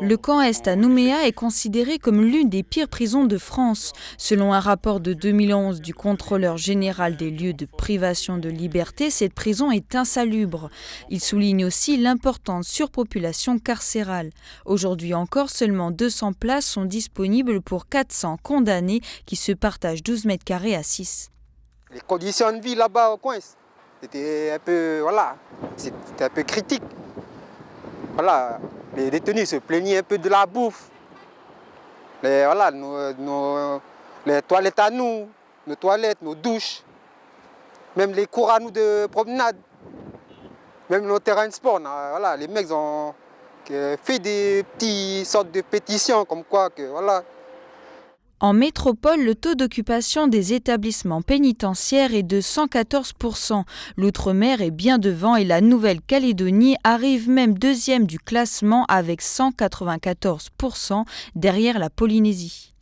Le camp Est à Nouméa est considéré comme l'une des pires prisons de France. Selon un rapport de 2011 du contrôleur général des lieux de privation de liberté, cette prison est insalubre. Il souligne aussi l'importante surpopulation carcérale. Aujourd'hui encore, seulement 200 places sont disponibles pour 400 condamnés qui se partagent 12 mètres carrés à 6. Les conditions de vie là-bas au coin, c'était un peu critique. Voilà, les détenus se plaignaient un peu de la bouffe. Les toilettes à nous, nos toilettes, nos douches, même les cours à nous de promenade, même nos terrains de sport. Les mecs ont fait des petites sortes de pétitions comme quoi que voilà. En métropole, le taux d'occupation des établissements pénitentiaires est de 114%. L'Outre-mer est bien devant et la Nouvelle-Calédonie arrive même deuxième du classement avec 194% derrière la Polynésie.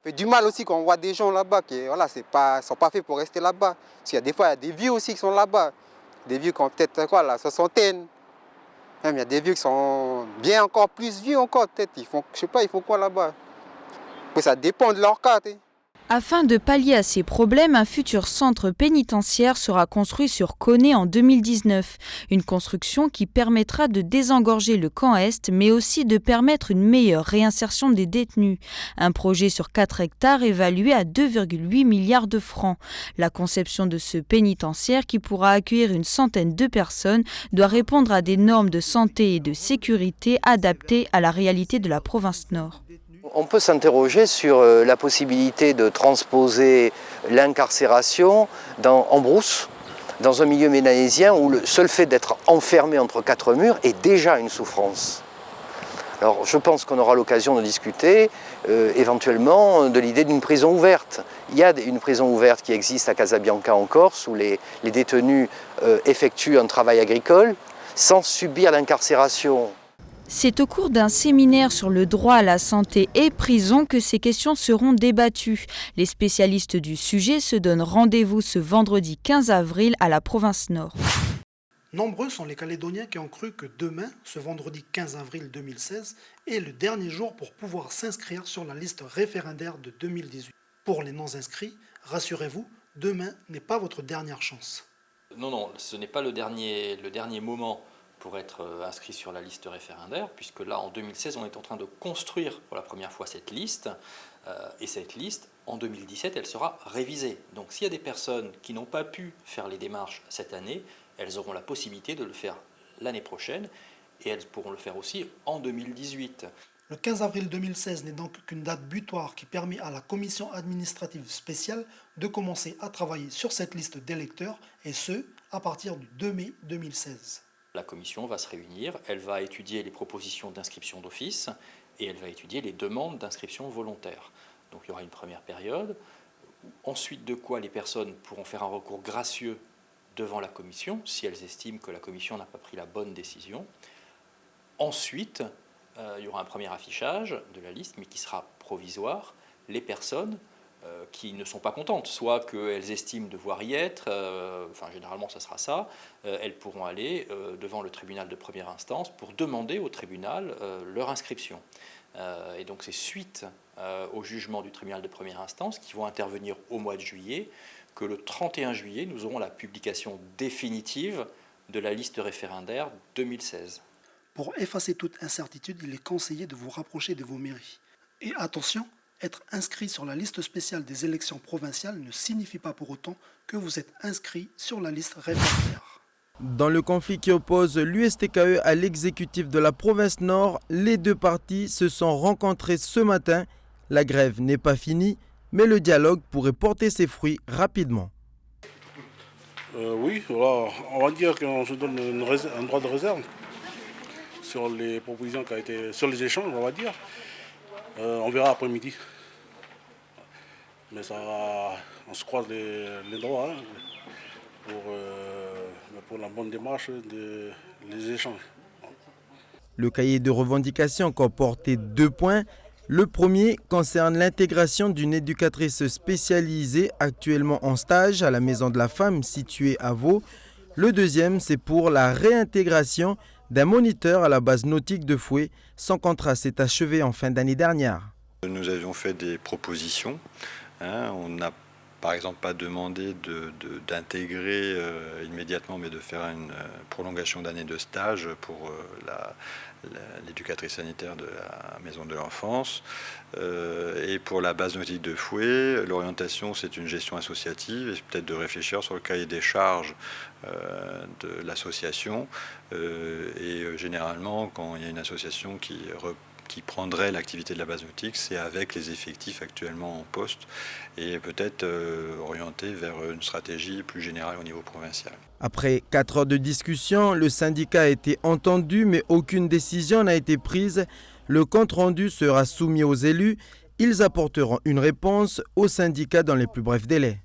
Ça fait du mal aussi quand on voit des gens là-bas qui ne sont pas faits pour rester là-bas. Parce qu'il y a des fois, il y a des vieux aussi qui sont là-bas. Des vieux qui ont peut-être la soixantaine. Même il y a des vieux qui sont bien encore plus vieux encore peut-être. Ils font quoi là-bas. Ça dépend de leur cas. Afin de pallier à ces problèmes, un futur centre pénitentiaire sera construit sur Koné en 2019. Une construction qui permettra de désengorger le camp Est, mais aussi de permettre une meilleure réinsertion des détenus. Un projet sur 4 hectares évalué à 2,8 milliards de francs. La conception de ce pénitentiaire, qui pourra accueillir une centaine de personnes, doit répondre à des normes de santé et de sécurité adaptées à la réalité de la province Nord. On peut s'interroger sur la possibilité de transposer l'incarcération en brousse, dans un milieu mélanésien où le seul fait d'être enfermé entre 4 murs est déjà une souffrance. Alors je pense qu'on aura l'occasion de discuter éventuellement de l'idée d'une prison ouverte. Il y a une prison ouverte qui existe à Casabianca en Corse où les détenus effectuent un travail agricole sans subir l'incarcération. C'est au cours d'un séminaire sur le droit à la santé et prison que ces questions seront débattues. Les spécialistes du sujet se donnent rendez-vous ce vendredi 15 avril à la province Nord. Nombreux sont les Calédoniens qui ont cru que demain, ce vendredi 15 avril 2016, est le dernier jour pour pouvoir s'inscrire sur la liste référendaire de 2018. Pour les non-inscrits, rassurez-vous, demain n'est pas votre dernière chance. Non, ce n'est pas le dernier moment pour être inscrit sur la liste référendaire, puisque là, en 2016, on est en train de construire pour la première fois cette liste, et cette liste, en 2017, elle sera révisée. Donc s'il y a des personnes qui n'ont pas pu faire les démarches cette année, elles auront la possibilité de le faire l'année prochaine, et elles pourront le faire aussi en 2018. Le 15 avril 2016 n'est donc qu'une date butoir qui permet à la commission administrative spéciale de commencer à travailler sur cette liste d'électeurs, et ce, à partir du 2 mai 2016. La commission va se réunir, elle va étudier les propositions d'inscription d'office et elle va étudier les demandes d'inscription volontaire. Donc il y aura une première période, ensuite de quoi les personnes pourront faire un recours gracieux devant la commission, si elles estiment que la commission n'a pas pris la bonne décision. Ensuite, il y aura un premier affichage de la liste, mais qui sera provisoire. Les personnes qui ne sont pas contentes, soit qu'elles estiment devoir y être, généralement ça sera ça, elles pourront aller devant le tribunal de première instance pour demander au tribunal leur inscription. Et donc c'est suite au jugement du tribunal de première instance qui vont intervenir au mois de juillet, que le 31 juillet nous aurons la publication définitive de la liste référendaire 2016. Pour effacer toute incertitude, il est conseillé de vous rapprocher de vos mairies. Et attention, être inscrit sur la liste spéciale des élections provinciales ne signifie pas pour autant que vous êtes inscrit sur la liste référendaire. Dans le conflit qui oppose l'USTKE à l'exécutif de la province Nord, les deux parties se sont rencontrées ce matin. La grève n'est pas finie, mais le dialogue pourrait porter ses fruits rapidement. Oui, voilà, on va dire qu'on se donne un droit de réserve sur les propositions qui ont été, sur les échanges, on va dire. On verra après-midi. Mais on se croise les droits pour la bonne démarche des échanges. Le cahier de revendications comportait 2 points. Le premier concerne l'intégration d'une éducatrice spécialisée actuellement en stage à la Maison de la Femme située à Vaud. Le deuxième, c'est pour la réintégration d'un moniteur à la base nautique de Foué. Son contrat s'est achevé en fin d'année dernière. Nous avions fait des propositions. On n'a par exemple pas demandé d'intégrer immédiatement, mais de faire une prolongation d'année de stage pour l'éducatrice sanitaire de la maison de l'enfance. Et pour la base nautique de Foué, l'orientation c'est une gestion associative et peut-être de réfléchir sur le cahier des charges de l'association. Et généralement, quand il y a une association qui prendrait l'activité de la base nautique, c'est avec les effectifs actuellement en poste et peut-être orienté vers une stratégie plus générale au niveau provincial. Après 4 heures de discussion, le syndicat a été entendu, mais aucune décision n'a été prise. Le compte-rendu sera soumis aux élus. Ils apporteront une réponse au syndicat dans les plus brefs délais.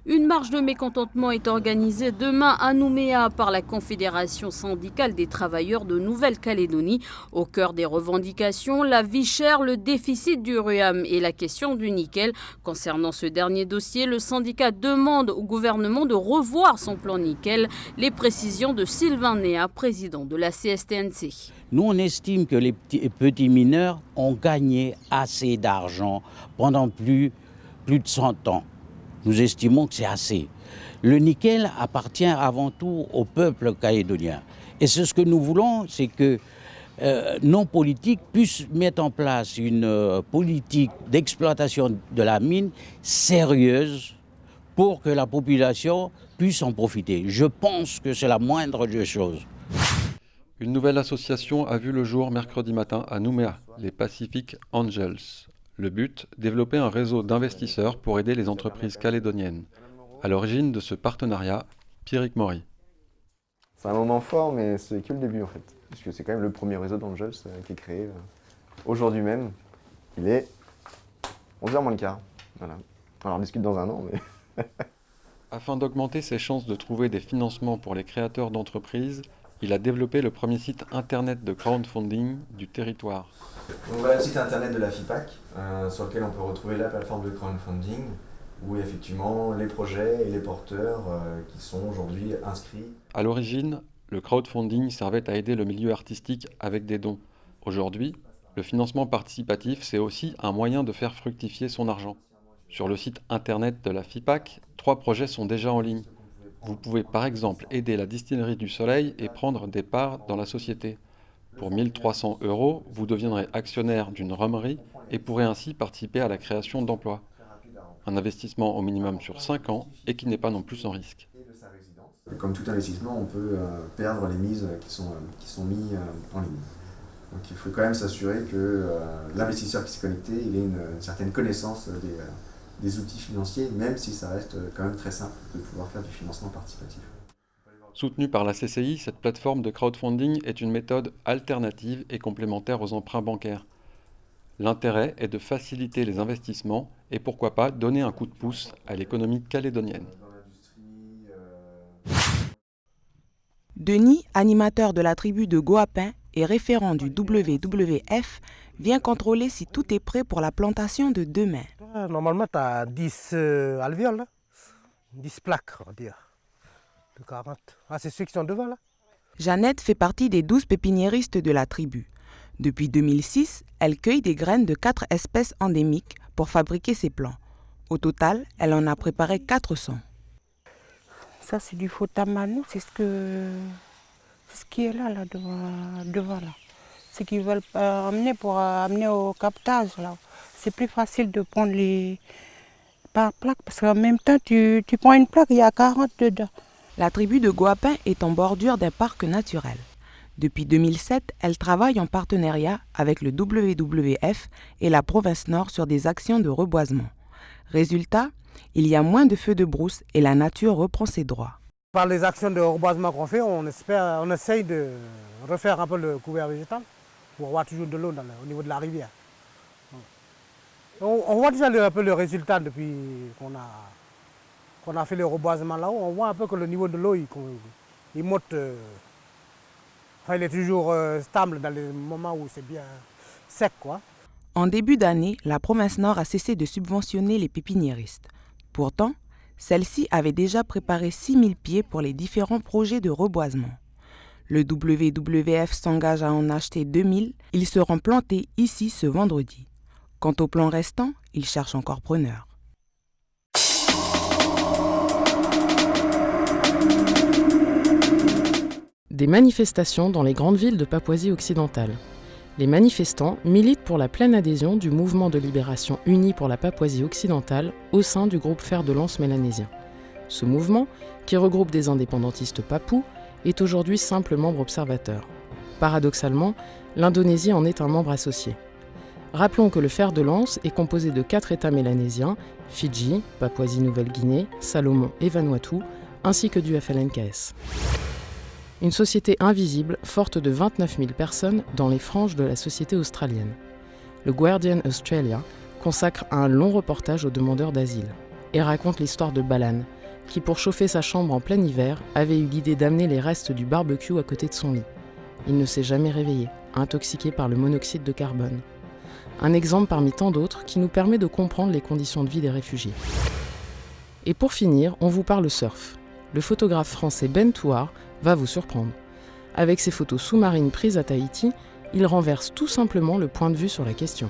Une marche de mécontentement est organisée demain à Nouméa par la Confédération syndicale des travailleurs de Nouvelle-Calédonie. Au cœur des revendications, la vie chère, le déficit du RUAM et la question du nickel. Concernant ce dernier dossier, le syndicat demande au gouvernement de revoir son plan nickel. Les précisions de Sylvain Néa, président de la CSTNC. Nous, on estime que les petits mineurs ont gagné assez d'argent pendant plus de 100 ans. Nous estimons que c'est assez. Le nickel appartient avant tout au peuple calédonien. Et c'est ce que nous voulons, c'est que nos politiques puissent mettre en place une politique d'exploitation de la mine sérieuse pour que la population puisse en profiter. Je pense que c'est la moindre des choses. Une nouvelle association a vu le jour mercredi matin à Nouméa, les Pacific Angels. Le but, développer un réseau d'investisseurs pour aider les entreprises calédoniennes. À l'origine de ce partenariat, Pierrick Maury. C'est un moment fort, mais c'est que le début en fait. Puisque c'est quand même le premier réseau d'Angels qui est créé aujourd'hui même. Il est 11h moins le quart. Voilà. Alors on discute dans un an, mais... Afin d'augmenter ses chances de trouver des financements pour les créateurs d'entreprises, il a développé le premier site internet de crowdfunding du territoire. Donc voilà le site internet de la FIPAC, sur lequel on peut retrouver la plateforme de crowdfunding, où effectivement les projets et les porteurs qui sont aujourd'hui inscrits. À l'origine, le crowdfunding servait à aider le milieu artistique avec des dons. Aujourd'hui, le financement participatif, c'est aussi un moyen de faire fructifier son argent. Sur le site internet de la FIPAC, 3 projets sont déjà en ligne. Vous pouvez par exemple aider la distillerie du Soleil et prendre des parts dans la société. Pour 1 300 €, vous deviendrez actionnaire d'une rhummerie et pourrez ainsi participer à la création d'emplois. Un investissement au minimum sur 5 ans et qui n'est pas non plus sans risque. Comme tout investissement, on peut perdre les mises qui sont mises en ligne. Donc il faut quand même s'assurer que l'investisseur qui s'est connecté il ait une certaine connaissance des outils financiers, même si ça reste quand même très simple de pouvoir faire du financement participatif. Soutenue par la CCI, cette plateforme de crowdfunding est une méthode alternative et complémentaire aux emprunts bancaires. L'intérêt est de faciliter les investissements et pourquoi pas donner un coup de pouce à l'économie calédonienne. Denis, animateur de la tribu de Goapin et référent du WWF, vient contrôler si tout est prêt pour la plantation de demain. Normalement, tu as 10 alvéoles, 10 plaques, on va dire, de 40. Ah, c'est ceux qui sont devant, là. Jeannette fait partie des 12 pépiniéristes de la tribu. Depuis 2006, elle cueille des graines de 4 espèces endémiques pour fabriquer ses plants. Au total, elle en a préparé 400. Ça, c'est du Fotamano, c'est ce qui est là devant là. Ce qu'ils veulent amener pour amener au captage, là. C'est plus facile de prendre les par plaque, parce qu'en même temps, tu prends une plaque, il y a 40 dedans. La tribu de Goapin est en bordure d'un parc naturel. Depuis 2007, elle travaille en partenariat avec le WWF et la province Nord sur des actions de reboisement. Résultat, il y a moins de feux de brousse et la nature reprend ses droits. Par les actions de reboisement qu'on fait, on essaye de refaire un peu le couvert végétal pour avoir toujours de l'eau au niveau de la rivière. On voit déjà un peu le résultat depuis qu'on a fait le reboisement là-haut. On voit un peu que le niveau de l'eau il monte. Enfin, il est toujours stable dans les moments où c'est bien sec, quoi. En début d'année, la province Nord a cessé de subventionner les pépiniéristes. Pourtant, celle-ci avait déjà préparé 6000 pieds pour les différents projets de reboisement. Le WWF s'engage à en acheter 2000. Ils seront plantés ici ce vendredi. Quant au plan restant, ils cherchent encore preneurs. Des manifestations dans les grandes villes de Papouasie occidentale. Les manifestants militent pour la pleine adhésion du mouvement de libération uni pour la Papouasie occidentale au sein du groupe Fer de lance mélanésien. Ce mouvement, qui regroupe des indépendantistes papous, est aujourd'hui simple membre observateur. Paradoxalement, l'Indonésie en est un membre associé. Rappelons que le Fer de lance est composé de 4 États mélanésiens, Fidji, Papouasie-Nouvelle-Guinée, Salomon et Vanuatu, ainsi que du FLNKS. Une société invisible, forte de 29 000 personnes dans les franges de la société australienne. Le Guardian Australia consacre un long reportage aux demandeurs d'asile et raconte l'histoire de Balan, qui pour chauffer sa chambre en plein hiver avait eu l'idée d'amener les restes du barbecue à côté de son lit. Il ne s'est jamais réveillé, intoxiqué par le monoxyde de carbone. Un exemple parmi tant d'autres qui nous permet de comprendre les conditions de vie des réfugiés. Et pour finir, on vous parle surf. Le photographe français Ben Touar va vous surprendre. Avec ses photos sous-marines prises à Tahiti, il renverse tout simplement le point de vue sur la question.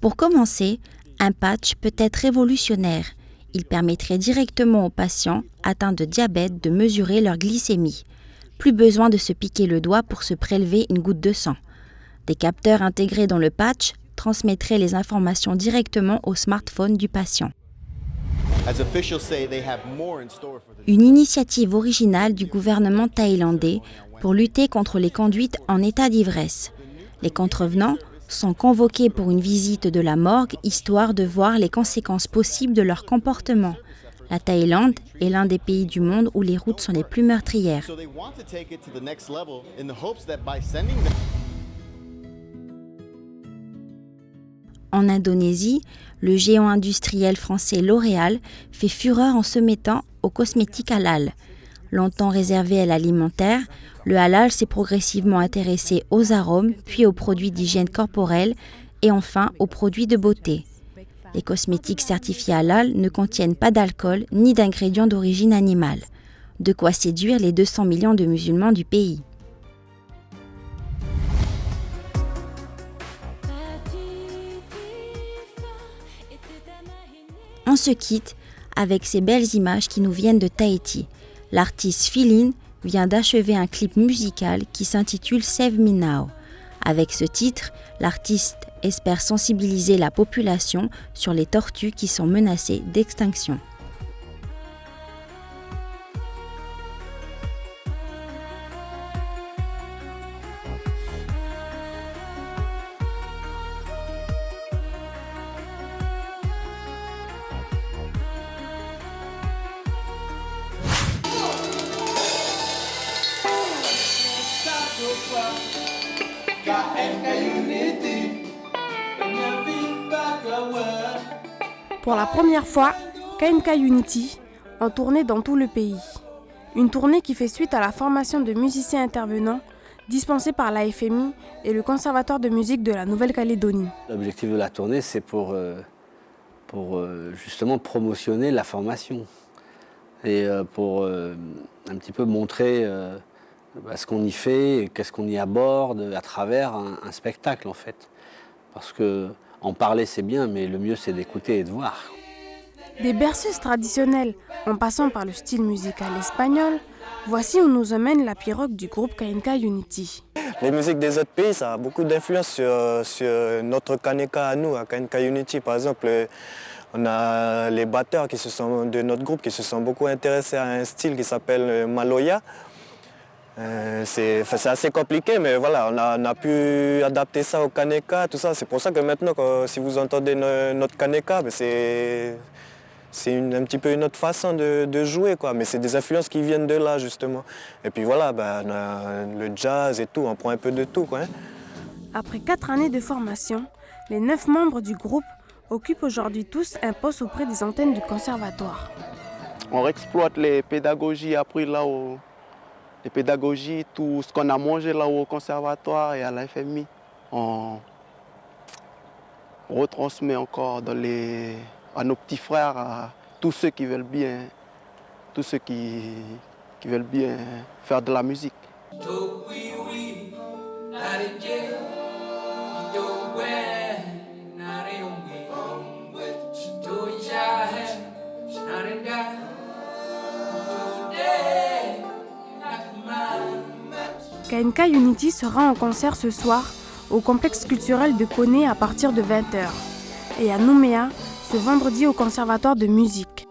Pour commencer, un patch peut être révolutionnaire. Il permettrait directement aux patients atteints de diabète de mesurer leur glycémie. Plus besoin de se piquer le doigt pour se prélever une goutte de sang. Des capteurs intégrés dans le patch transmettraient les informations directement au smartphone du patient. Une initiative originale du gouvernement thaïlandais pour lutter contre les conduites en état d'ivresse. Les contrevenants sont convoqués pour une visite de la morgue histoire de voir les conséquences possibles de leur comportement. La Thaïlande est l'un des pays du monde où les routes sont les plus meurtrières. En Indonésie, le géant industriel français L'Oréal fait fureur en se mettant aux cosmétiques halal. Longtemps réservé à l'alimentaire, le halal s'est progressivement intéressé aux arômes, puis aux produits d'hygiène corporelle et enfin aux produits de beauté. Les cosmétiques certifiés halal ne contiennent pas d'alcool ni d'ingrédients d'origine animale. De quoi séduire les 200 millions de musulmans du pays. On se quitte avec ces belles images qui nous viennent de Tahiti. L'artiste Philin vient d'achever un clip musical qui s'intitule Save Me Now. Avec ce titre, l'artiste espère sensibiliser la population sur les tortues qui sont menacées d'extinction. Pour la première fois, KNK Unity en tournée dans tout le pays. Une tournée qui fait suite à la formation de musiciens intervenants dispensée par la FMI et le Conservatoire de musique de la Nouvelle-Calédonie. L'objectif de la tournée, c'est pour justement promotionner la formation et pour un petit peu montrer ce qu'on y fait et qu'est-ce qu'on y aborde à travers un spectacle en fait. Parce que en parler c'est bien, mais le mieux c'est d'écouter et de voir. Des berceuses traditionnelles, en passant par le style musical espagnol, voici où nous emmène la pirogue du groupe KNK Unity. Les musiques des autres pays, ça a beaucoup d'influence sur notre Kaneka à nous, à KNK Unity. Par exemple, on a les batteurs de notre groupe qui se sont beaucoup intéressés à un style qui s'appelle Maloya. C'est assez compliqué, mais voilà, on a pu adapter ça au Kaneka, tout ça. C'est pour ça que maintenant, si vous entendez notre Kaneka, c'est un petit peu une autre façon de jouer, quoi. Mais c'est des influences qui viennent de là, justement. Et puis voilà, on a le jazz et tout, on prend un peu de tout, quoi. Après 4 années de formation, les 9 membres du groupe occupent aujourd'hui tous un poste auprès des antennes du conservatoire. On exploite les pédagogies apprises là-haut. Les pédagogies, tout ce qu'on a mangé là au conservatoire et à la FMI, on retransmet encore à nos petits frères, à tous ceux qui veulent bien, faire de la musique. KNK Unity sera en concert ce soir au complexe culturel de Koné à partir de 20h et à Nouméa ce vendredi au conservatoire de musique.